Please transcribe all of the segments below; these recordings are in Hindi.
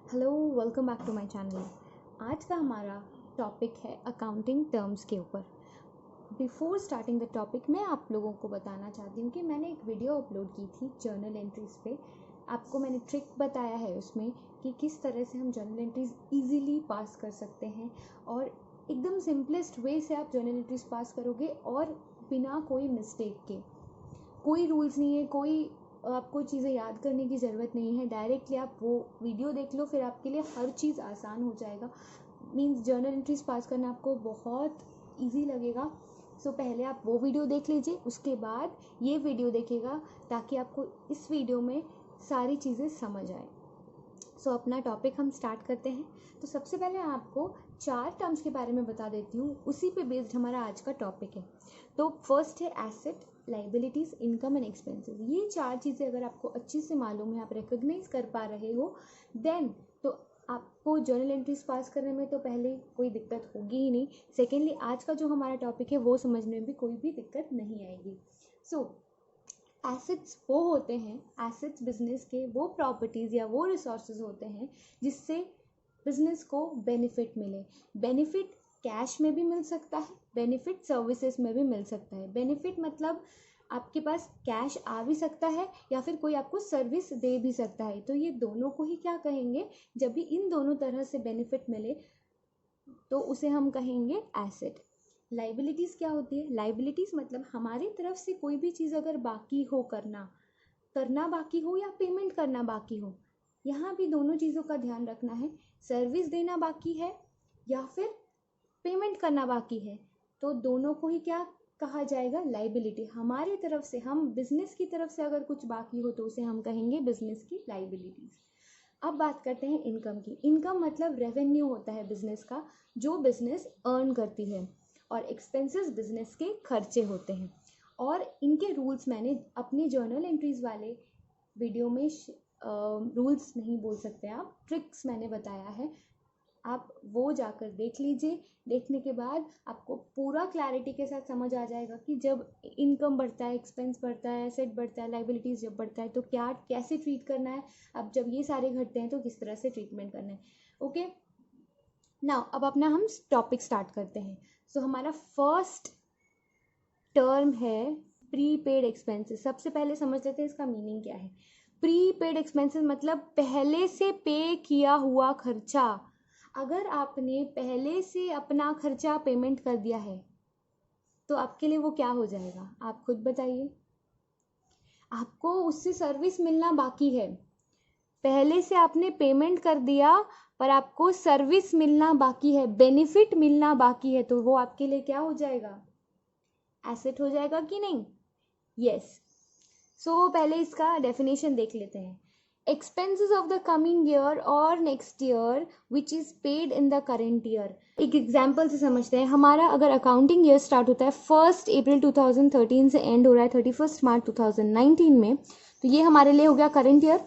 Hello, welcome back to my channel. आज का हमारा टॉपिक है अकाउंटिंग टर्म्स के ऊपर। बिफोर स्टार्टिंग द टॉपिक मैं आप लोगों को बताना चाहती हूँ कि मैंने एक वीडियो अपलोड की थी जर्नल एंट्रीज़ पे। आपको मैंने ट्रिक बताया है उसमें कि किस तरह से हम जर्नल एंट्रीज़ ईजीली पास कर सकते हैं और एकदम सिंपलेस्ट वे से आप जर्नल एंट्रीज़ पास करोगे और बिना कोई मिस्टेक के। कोई रूल्स नहीं है, कोई आपको चीज़ें याद करने की ज़रूरत नहीं है। डायरेक्टली आप वो वीडियो देख लो, फिर आपके लिए हर चीज़ आसान हो जाएगा। मीन्स जर्नल एंट्रीज पास करना आपको बहुत इजी लगेगा। सो पहले आप वो वीडियो देख लीजिए, उसके बाद ये वीडियो देखिएगा ताकि आपको इस वीडियो में सारी चीज़ें समझ आए। सो अपना टॉपिक हम स्टार्ट करते हैं। तो सबसे पहले आपको 4 टर्म्स के बारे में बता देती हूँ, उसी पे बेस्ड हमारा आज का टॉपिक है। तो फर्स्ट है asset, liabilities, income and expenses. ये 4 चीज़ें अगर आपको अच्छी से मालूम है, आप रिकॉग्नाइज कर पा रहे हो, देन तो आपको जर्नल एंट्रीज पास करने में तो पहले कोई दिक्कत होगी ही नहीं। सेकेंडली, आज का जो हमारा टॉपिक है वो समझने में भी कोई भी दिक्कत नहीं आएगी। सो एसेट्स वो होते हैं, एसेट्स बिजनेस के वो प्रॉपर्टीज़ या वो रिसोर्सेज होते हैं जिससे बिजनेस को बेनिफिट मिले। बेनिफिट कैश में भी मिल सकता है, बेनिफिट सर्विसेज में भी मिल सकता है। बेनिफिट मतलब आपके पास कैश आ भी सकता है या फिर कोई आपको सर्विस दे भी सकता है। तो ये दोनों को ही क्या कहेंगे, जब भी इन दोनों तरह से बेनिफिट मिले तो उसे हम कहेंगे एसेट। लाइबिलिटीज़ क्या होती है? लाइबिलिटीज़ मतलब हमारी तरफ से कोई भी चीज़ अगर बाकी हो, करना बाकी हो या पेमेंट करना बाकी हो, यहाँ भी दोनों चीज़ों का ध्यान रखना है। सर्विस देना बाकी है या फिर पेमेंट करना बाकी है, तो दोनों को ही क्या कहा जाएगा? लाइबिलिटी। हमारी तरफ से, हम बिजनेस की तरफ से अगर कुछ बाकी हो तो उसे हम कहेंगे बिजनेस की लाइबिलिटीज़। अब बात करते हैं इनकम की। इनकम मतलब रेवेन्यू होता है बिजनेस का, जो बिजनेस अर्न करती है, और एक्सपेंसेस बिजनेस के खर्चे होते हैं। और इनके रूल्स मैंने अपने जर्नल एंट्रीज वाले वीडियो में रूल्स नहीं बोल सकते आप, ट्रिक्स मैंने बताया है, आप वो जाकर देख लीजिए। देखने के बाद आपको पूरा क्लैरिटी के साथ समझ आ जाएगा कि जब इनकम बढ़ता है, एक्सपेंस बढ़ता है, एसेट बढ़ता है, लाइबिलिटीज़ जब बढ़ता है तो क्या कैसे ट्रीट करना है, अब जब ये सारे घटते हैं तो किस तरह से ट्रीटमेंट करना है। ओके, नाउ अब अपना हम टॉपिक स्टार्ट करते हैं। सो हमारा फर्स्ट टर्म है प्रीपेड एक्सपेंसेस। सबसे पहले समझ लेते हैं इसका मीनिंग क्या है। प्रीपेड एक्सपेंसेस मतलब पहले से पे किया हुआ खर्चा। अगर आपने पहले से अपना खर्चा पेमेंट कर दिया है तो आपके लिए वो क्या हो जाएगा, आप खुद बताइए। आपको उससे सर्विस मिलना बाकी है, पहले से आपने पेमेंट कर दिया पर आपको सर्विस मिलना बाकी है, बेनिफिट मिलना बाकी है, तो वो आपके लिए क्या हो जाएगा? एसेट हो जाएगा कि नहीं? यस। सो पहले इसका डेफिनेशन देख लेते हैं। Expenses of the coming year और next year which is paid in the current year. एक एग्जाम्पल से समझते हैं। हमारा अगर अकाउंटिंग ईयर स्टार्ट होता है 1 अप्रैल 2013 से एंड हो रहा है 31 मार्च 2019 में, तो ये हमारे लिए हो गया करेंट ईयर,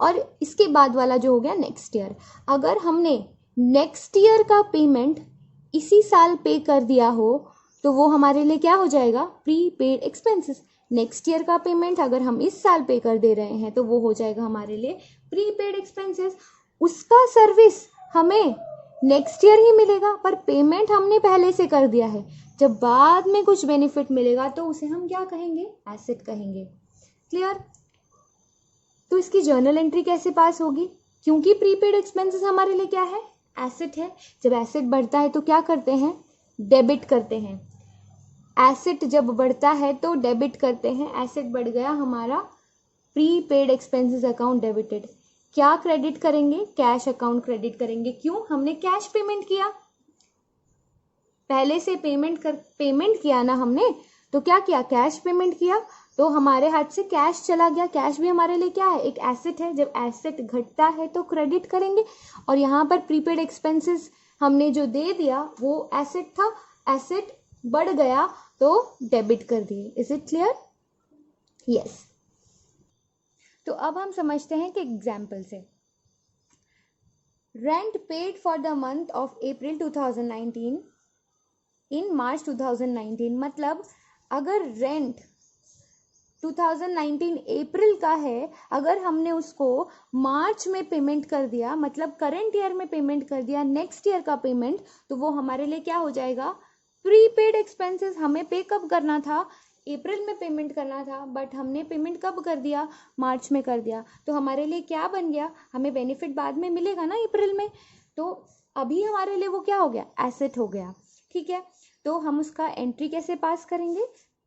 और इसके बाद वाला जो हो गया नेक्स्ट ईयर। अगर हमने नेक्स्ट ईयर का पेमेंट इसी साल पे कर दिया हो तो वो हमारे लिए क्या हो जाएगा? Prepaid expenses. नेक्स्ट ईयर का पेमेंट अगर हम इस साल पे कर दे रहे हैं तो वो हो जाएगा हमारे लिए प्रीपेड एक्सपेंसेस। उसका सर्विस हमें नेक्स्ट ईयर ही मिलेगा पर पेमेंट हमने पहले से कर दिया है। जब बाद में कुछ बेनिफिट मिलेगा तो उसे हम क्या कहेंगे? एसेट कहेंगे। क्लियर? तो इसकी जर्नल एंट्री कैसे पास होगी? क्योंकि प्रीपेड एक्सपेंसेस हमारे लिए क्या है? एसेट है। जब एसेट बढ़ता है तो क्या करते हैं? डेबिट करते हैं। एसेट जब बढ़ता है तो डेबिट करते हैं। एसेट बढ़ गया हमारा, प्रीपेड एक्सपेंसेस अकाउंट डेबिटेड। क्या क्रेडिट करेंगे? कैश अकाउंट क्रेडिट करेंगे। क्यों? हमने कैश पेमेंट किया, पहले से पेमेंट किया ना हमने, तो क्या किया? कैश पेमेंट किया, तो हमारे हाथ से कैश चला गया। कैश भी हमारे लिए क्या है? एक एसेट है। जब एसेट घटता है तो क्रेडिट करेंगे, और यहाँ पर प्रीपेड एक्सपेंसेस हमने जो दे दिया वो एसेट था, एसेट बढ़ गया तो डेबिट कर दिए। Is it clear? यस। तो अब हम समझते हैं कि एग्जाम्पल से। Rent paid for the month of April 2019 इन मार्च 2019। मतलब अगर रेंट 2019 अप्रैल का है, अगर हमने उसको मार्च में पेमेंट कर दिया, मतलब करंट ईयर में पेमेंट कर दिया नेक्स्ट ईयर का पेमेंट, तो वो हमारे लिए क्या हो जाएगा, प्रीपेड एक्सपेंसेस। हमें पे कब करना था, अप्रैल में पेमेंट करना था, बट हमने पेमेंट कब कर दिया, मार्च में कर दिया, तो हमारे लिए क्या बन गया, हमें बेनिफिट बाद में मिलेगा ना अप्रैल में, तो अभी हमारे लिए वो क्या हो गया, एसेट हो गया। ठीक है, तो हम उसका एंट्री कैसे पास करेंगे,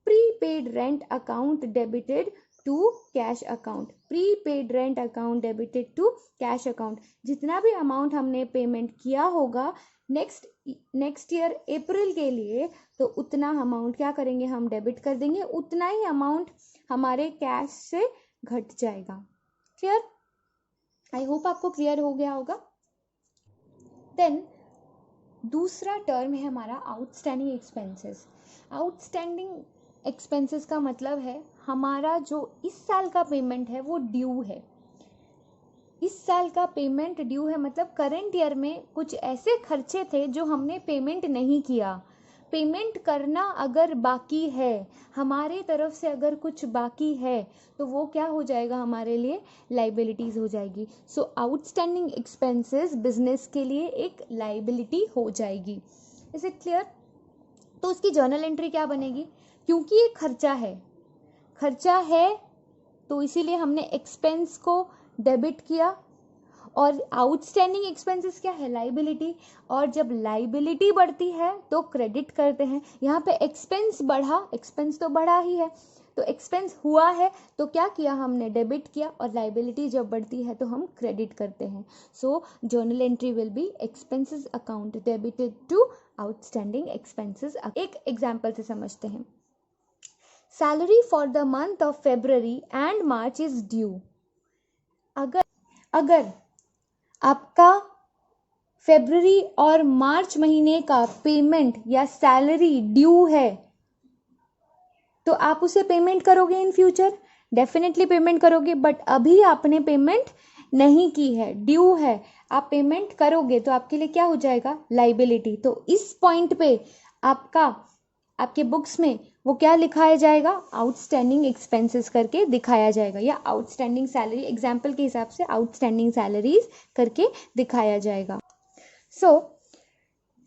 prepaid rent account debited to cash account, prepaid rent account debited to cash account. जितना भी अमाउंट हमने पेमेंट किया होगा नेक्स्ट ईयर अप्रैल के लिए, तो उतना अमाउंट क्या करेंगे, हम डेबिट कर देंगे, उतना ही अमाउंट हमारे कैश से घट जाएगा। क्लियर, आई होप आपको क्लियर हो गया होगा। देन दूसरा टर्म है हमारा आउटस्टैंडिंग एक्सपेंसेस। आउटस्टैंडिंग एक्सपेंसेस का मतलब है हमारा जो इस साल का पेमेंट है वो ड्यू है, इस साल का पेमेंट ड्यू है, मतलब करंट ईयर में कुछ ऐसे खर्चे थे जो हमने पेमेंट नहीं किया, पेमेंट करना अगर बाकी है, हमारे तरफ से अगर कुछ बाकी है, तो वो क्या हो जाएगा, हमारे लिए लाइबिलिटीज हो जाएगी। सो आउटस्टैंडिंग एक्सपेंसेस बिजनेस के लिए एक लाइबिलिटी हो जाएगी। Is it clear? तो उसकी जर्नल एंट्री क्या बनेगी, क्योंकि ये खर्चा है तो इसीलिए हमने एक्सपेंस को डेबिट किया, और आउटस्टैंडिंग एक्सपेंसेस क्या है, लाइबिलिटी, और जब लाइबिलिटी बढ़ती है तो क्रेडिट करते हैं। यहाँ पे एक्सपेंस बढ़ा, एक्सपेंस तो बढ़ा ही है, तो एक्सपेंस हुआ है तो क्या किया हमने, डेबिट किया, और लाइबिलिटी जब बढ़ती है तो हम क्रेडिट करते हैं। So journal entry will be expenses account debited to outstanding expenses. एक एग्जाम्पल से समझते हैं, salary for the month of February and March is due. अगर आपका फरवरी और मार्च महीने का पेमेंट या सैलरी ड्यू है, तो आप उसे पेमेंट करोगे इन फ्यूचर, डेफिनेटली पेमेंट करोगे, बट अभी आपने पेमेंट नहीं की है, ड्यू है, आप पेमेंट करोगे तो आपके लिए क्या हो जाएगा, लाइबिलिटी। तो इस पॉइंट पे आपके बुक्स में वो क्या लिखाया जाएगा, आउटस्टैंडिंग एक्सपेंसेस करके दिखाया जाएगा, या आउटस्टैंडिंग सैलरी, एग्जाम्पल के हिसाब से आउटस्टैंडिंग सैलरीज करके दिखाया जाएगा। सो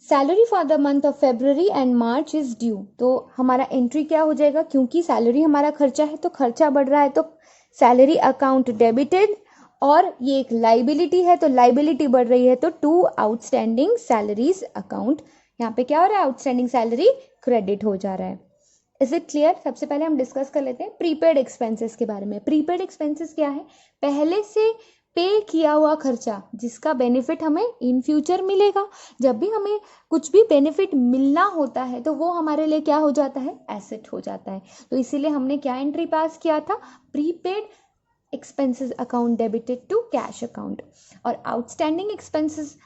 salary for the month of February and March is due, तो हमारा एंट्री क्या हो जाएगा, क्योंकि सैलरी हमारा खर्चा है तो खर्चा बढ़ रहा है, तो सैलरी अकाउंट डेबिटेड, और ये एक लाइबिलिटी है तो लाइबिलिटी बढ़ रही है, तो टू आउटस्टैंडिंग सैलरीज अकाउंट, यहाँ पे क्या हो रहा है, आउटस्टैंडिंग सैलरी क्रेडिट हो जा रहा है। Is it clear? सबसे पहले हम डिस्कस कर लेते हैं प्रीपेड एक्सपेंसेस के बारे में। प्रीपेड एक्सपेंसेस क्या है, पहले से पे किया हुआ खर्चा जिसका बेनिफिट हमें इन फ्यूचर मिलेगा। जब भी हमें कुछ भी बेनिफिट मिलना होता है तो वो हमारे लिए क्या हो जाता है, एसेट हो जाता है। तो इसीलिए हमने क्या एंट्री पास किया था, prepaid expenses account debited to cash account. और आउटस्टैंडिंग एक्सपेंसेस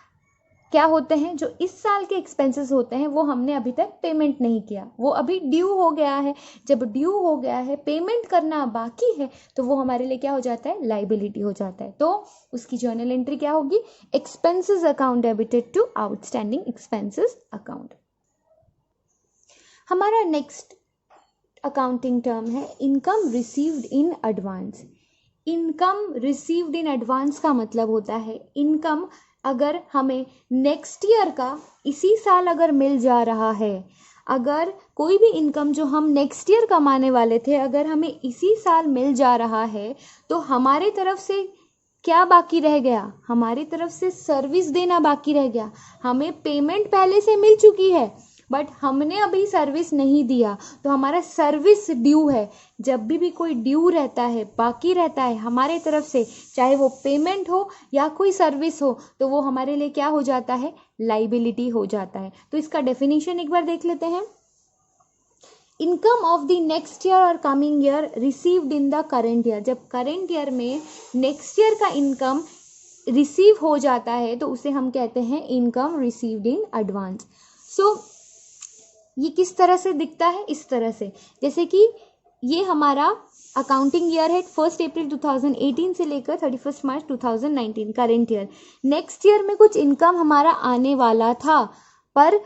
क्या होते हैं, जो इस साल के एक्सपेंसेस होते हैं वो हमने अभी तक पेमेंट नहीं किया, वो अभी ड्यू हो गया है। जब ड्यू हो गया है, पेमेंट करना बाकी है, तो वो हमारे लिए क्या हो जाता है, लाइबिलिटी हो जाता है। तो उसकी जर्नल एंट्री क्या होगी, expenses account debited to outstanding expenses account. हमारा नेक्स्ट अकाउंटिंग टर्म है income received in advance. Income received in advance का मतलब होता है इनकम अगर हमें नेक्स्ट ईयर का इसी साल अगर मिल जा रहा है, अगर कोई भी इनकम जो हम नेक्स्ट ईयर कमाने वाले थे अगर हमें इसी साल मिल जा रहा है, तो हमारे तरफ से क्या बाकी रह गया, हमारी तरफ से सर्विस देना बाकी रह गया। हमें पेमेंट पहले से मिल चुकी है बट हमने अभी सर्विस नहीं दिया, तो हमारा सर्विस ड्यू है। जब भी कोई ड्यू रहता है, बाकी रहता है हमारे तरफ से, चाहे वो पेमेंट हो या कोई सर्विस हो, तो वो हमारे लिए क्या हो जाता है, लाइबिलिटी हो जाता है। तो इसका डेफिनेशन एक बार देख लेते हैं। Income of the next year और coming year received in the current year. जब करेंट ईयर में नेक्स्ट ईयर का इनकम रिसीव हो जाता है तो उसे हम कहते हैं income received in advance. So ये किस तरह से दिखता है, इस तरह से, जैसे कि ये हमारा अकाउंटिंग ईयर है 1 अप्रैल 2018 से लेकर 31 मार्च 2019 करेंट ईयर। नेक्स्ट ईयर में कुछ इनकम हमारा आने वाला था पर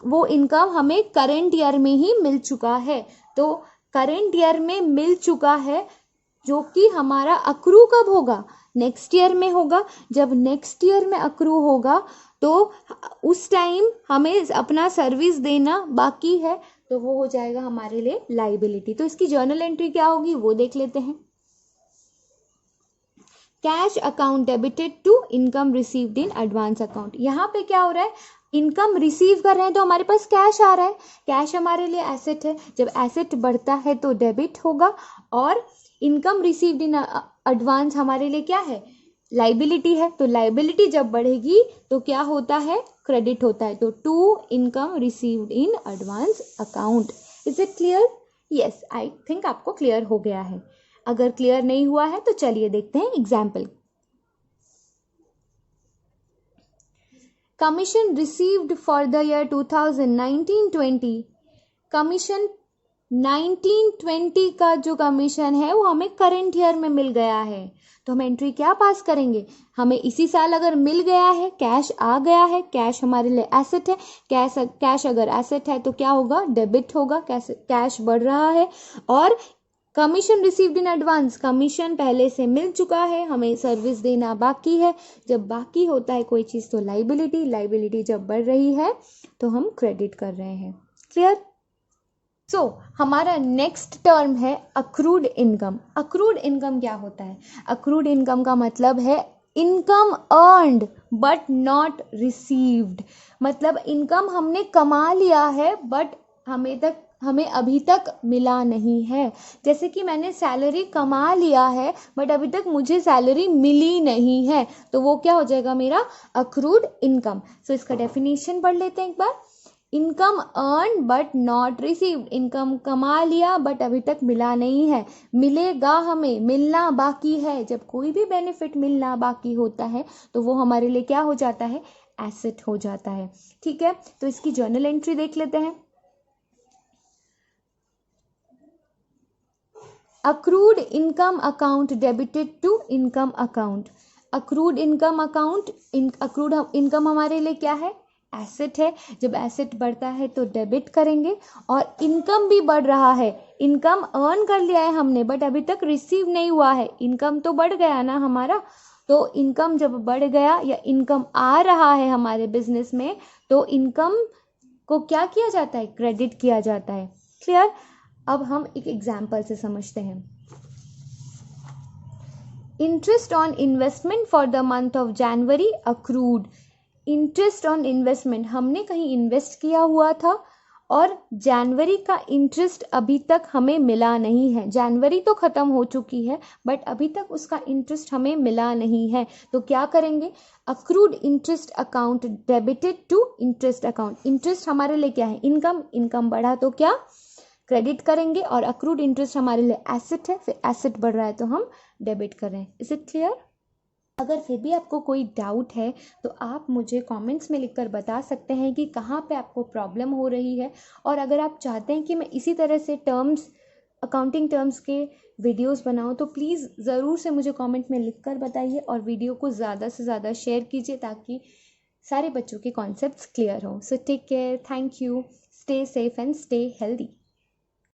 वो इनकम हमें करेंट ईयर में ही मिल चुका है। तो करेंट ईयर में मिल चुका है, जो कि हमारा अक्रू कब होगा, नेक्स्ट ईयर में होगा। जब नेक्स्ट ईयर में अक्रू होगा तो उस टाइम हमें अपना सर्विस देना बाकी है, तो वो हो जाएगा हमारे लिए लाइबिलिटी। तो इसकी जर्नल एंट्री क्या होगी वो देख लेते हैं। Cash account debited to income received in advance account. यहाँ पे क्या हो रहा है, इनकम रिसीव कर रहे हैं तो हमारे पास कैश आ रहा है। कैश हमारे लिए एसेट है, जब एसेट बढ़ता है तो डेबिट होगा, और इनकम रिसीव्ड इन एडवांस हमारे लिए क्या है, लाइबिलिटी है। तो लाइबिलिटी जब बढ़ेगी तो क्या होता है, क्रेडिट होता है। तो to income received in advance account. Is it clear? Yes, I think आपको क्लियर हो गया है। अगर क्लियर नहीं हुआ है तो चलिए देखते हैं example. Commission received for the year 2019-20। Commission 1920 का जो कमीशन है वो हमें करंट ईयर में मिल गया है, तो हम एंट्री क्या पास करेंगे, हमें इसी साल अगर मिल गया है, कैश आ गया है, कैश हमारे लिए एसेट है, कैश अगर एसेट है तो क्या होगा, डेबिट होगा, कैश बढ़ रहा है। और commission received in advance, commission पहले से मिल चुका है, हमें सर्विस देना बाकी है। जब बाकी होता है कोई चीज़ तो लाइबिलिटी, लाइबिलिटी जब बढ़ रही है तो हम क्रेडिट कर रहे हैं। क्लियर? सो हमारा नेक्स्ट टर्म है अक्रूड इनकम। अक्रूड इनकम क्या होता है, अक्रूड इनकम का मतलब है income earned but not received. मतलब इनकम हमने कमा लिया है बट हमें अभी तक मिला नहीं है। जैसे कि मैंने सैलरी कमा लिया है बट अभी तक मुझे सैलरी मिली नहीं है, तो वो क्या हो जाएगा, मेरा अक्रूड इनकम। सो इसका डेफिनेशन पढ़ लेते हैं एक बार। Income earn but not received, income कमा लिया बट अभी तक मिला नहीं है, मिलेगा, हमें मिलना बाकी है। जब कोई भी बेनिफिट मिलना बाकी होता है तो वो हमारे लिए क्या हो जाता है, एसेट हो जाता है। ठीक है, तो इसकी जर्नल एंट्री देख लेते हैं। Accrued income account debited to income account. Accrued income account, accrued income हमारे लिए क्या है, एसेट है। जब एसेट बढ़ता है तो डेबिट करेंगे, और इनकम भी बढ़ रहा है, इनकम अर्न कर लिया है हमने बट अभी तक रिसीव नहीं हुआ है। इनकम तो बढ़ गया ना हमारा, तो इनकम जब बढ़ गया या इनकम आ रहा है हमारे बिजनेस में, तो इनकम को क्या किया जाता है, क्रेडिट किया जाता है। क्लियर? अब हम एक एग्जाम्पल से समझते हैं। Interest on investment for the month of January accrued. Interest on investment, हमने कहीं इन्वेस्ट किया हुआ था और जनवरी का इंटरेस्ट अभी तक हमें मिला नहीं है। जनवरी तो ख़त्म हो चुकी है बट अभी तक उसका इंटरेस्ट हमें मिला नहीं है, तो क्या करेंगे, accrued interest account debited to interest account. Interest हमारे लिए क्या है, इनकम, इनकम बढ़ा तो क्या, क्रेडिट करेंगे, और अक्रूड इंटरेस्ट हमारे लिए एसेट है, फिर एसेट बढ़ रहा है तो हम डेबिट कर रहे हैं। Is it clear? अगर फिर भी आपको कोई डाउट है तो आप मुझे कमेंट्स में लिखकर बता सकते हैं कि कहाँ पे आपको प्रॉब्लम हो रही है, और अगर आप चाहते हैं कि मैं इसी तरह से टर्म्स, अकाउंटिंग टर्म्स के वीडियोस बनाऊं तो प्लीज़ ज़रूर से मुझे कमेंट में लिखकर बताइए, और वीडियो को ज़्यादा से ज़्यादा शेयर कीजिए ताकि सारे बच्चों के कॉन्सेप्ट्स क्लियर हो। So take care, thank you, stay safe and stay healthy.